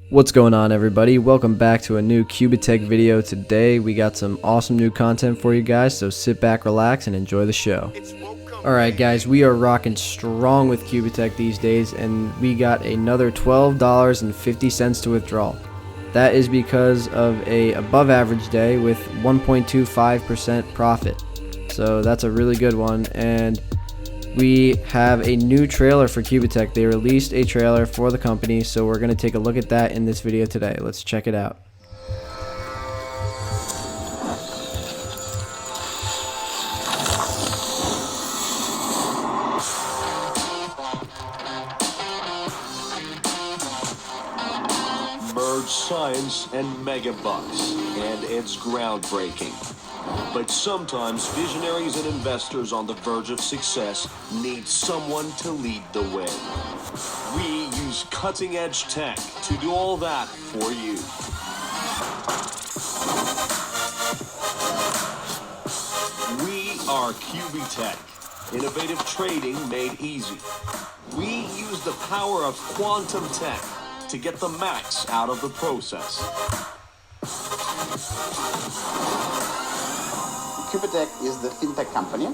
What's going on, everybody? Welcome back to a new QubitTech video. Today we got some awesome new content for you guys, so sit back, relax, and enjoy the show. Alright guys, we are rocking strong with QubitTech these days, and we got another $12.50 to withdraw. That is because of a above average day with 1.25% profit. So that's a really good one, and we have a new trailer for QubitTech. They released a trailer for the company, so we're going to take a look at that in this video today. Let's check it out. Merge science and megabucks, and it's groundbreaking. But sometimes visionaries and investors on the verge of success need someone to lead the way. We use cutting-edge tech to do all that for you. We are QubitTech, innovative trading made easy. We use the power of quantum tech to get the max out of the process. QubitTech is the fintech company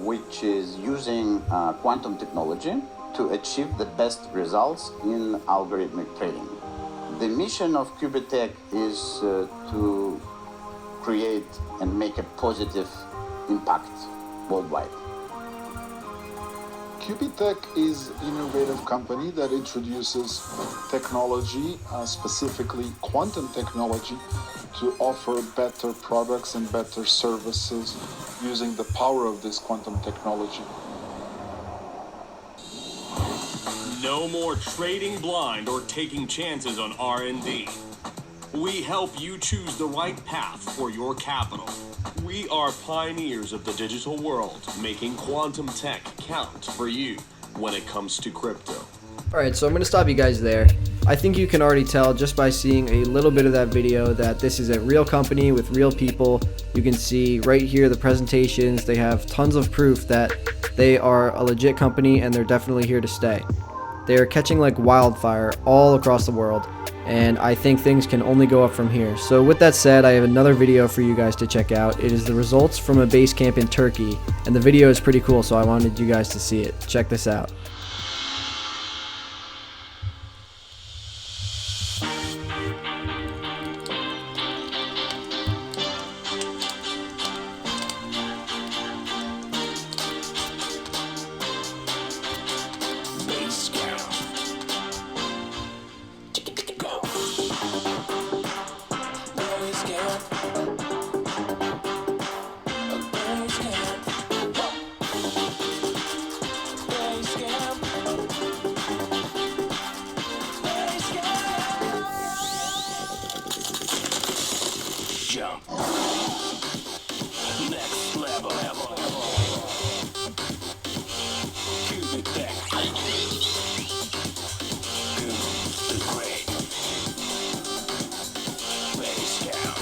which is using quantum technology to achieve the best results in algorithmic trading. The mission of QubitTech is to create and make a positive impact worldwide. QubitTech is an innovative company that introduces technology, specifically quantum technology, to offer better products and better services using the power of this quantum technology. No more trading blind or taking chances on R&D. We help you choose the right path for your capital. We are pioneers of the digital world, making quantum tech count for you when it comes to crypto. Alright, so I'm going to stop you guys there. I think you can already tell just by seeing a little bit of that video that this is a real company with real people. You can see right here the presentations. They have tons of proof that they are a legit company and they're definitely here to stay. They are catching like wildfire all across the world, and I think things can only go up from here. So with that said, I have another video for you guys to check out. It is the results from a base camp in Turkey, and the video is pretty cool, so I wanted you guys to see it. Check this out. Jump. Next level. QubitTech. The great. Base count.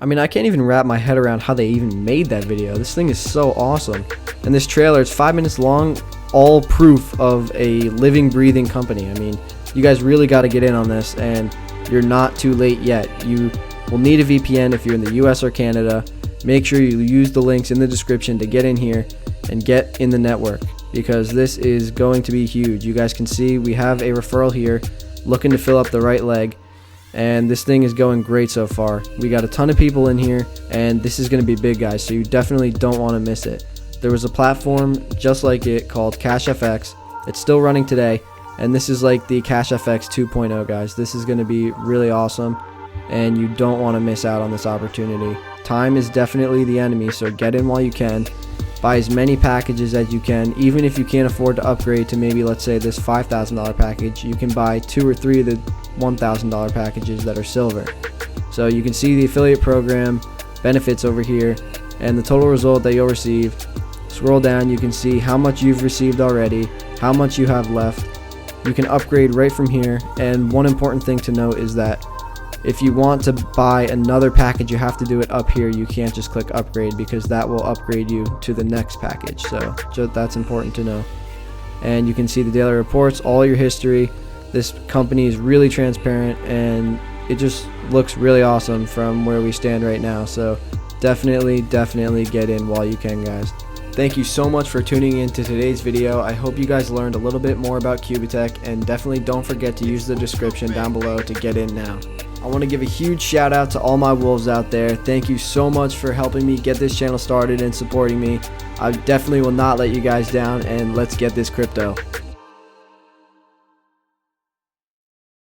I mean, I can't even wrap my head around how they even made that video. This thing is so awesome. And this trailer, it's 5 minutes long, all proof of a living, breathing company. I mean, you guys really got to get in on this, and you're not too late yet. You will need a VPN if you're in the US or Canada. Make sure you use the links in the description to get in here and get in the network, because this is going to be huge. You guys can see we have a referral here looking to fill up the right leg, and this thing is going great so far. We got a ton of people in here, and this is going to be big, guys, so you definitely don't want to miss it. There was a platform just like it called CashFX. It's still running today, and this is like the CashFX 2.0, guys. This is going to be really awesome, and you don't want to miss out on this opportunity. Time is definitely the enemy, so get in while you can. Buy as many packages as you can. Even if you can't afford to upgrade to maybe, let's say, this $5,000 package, you can buy 2 or 3 of the $1,000 packages that are silver. So you can see the affiliate program benefits over here and the total result that you'll receive. Scroll down, you can see how much you've received already, how much you have left. You can upgrade right from here, and one important thing to note is that if you want to buy another package, you have to do it up here. You can't just click upgrade, because that will upgrade you to the next package. So that's important to know. and you can see the daily reports, all your history. This company is really transparent, and it just looks really awesome from where we stand right now. So definitely get in while you can, guys. Thank you so much for tuning in to today's video. I hope you guys learned a little bit more about QubitTech, and definitely don't forget to use the description down below to get in now. I want to give a huge shout out to all my wolves out there. Thank you so much for helping me get this channel started and supporting me. I definitely will not let you guys down, and let's get this crypto.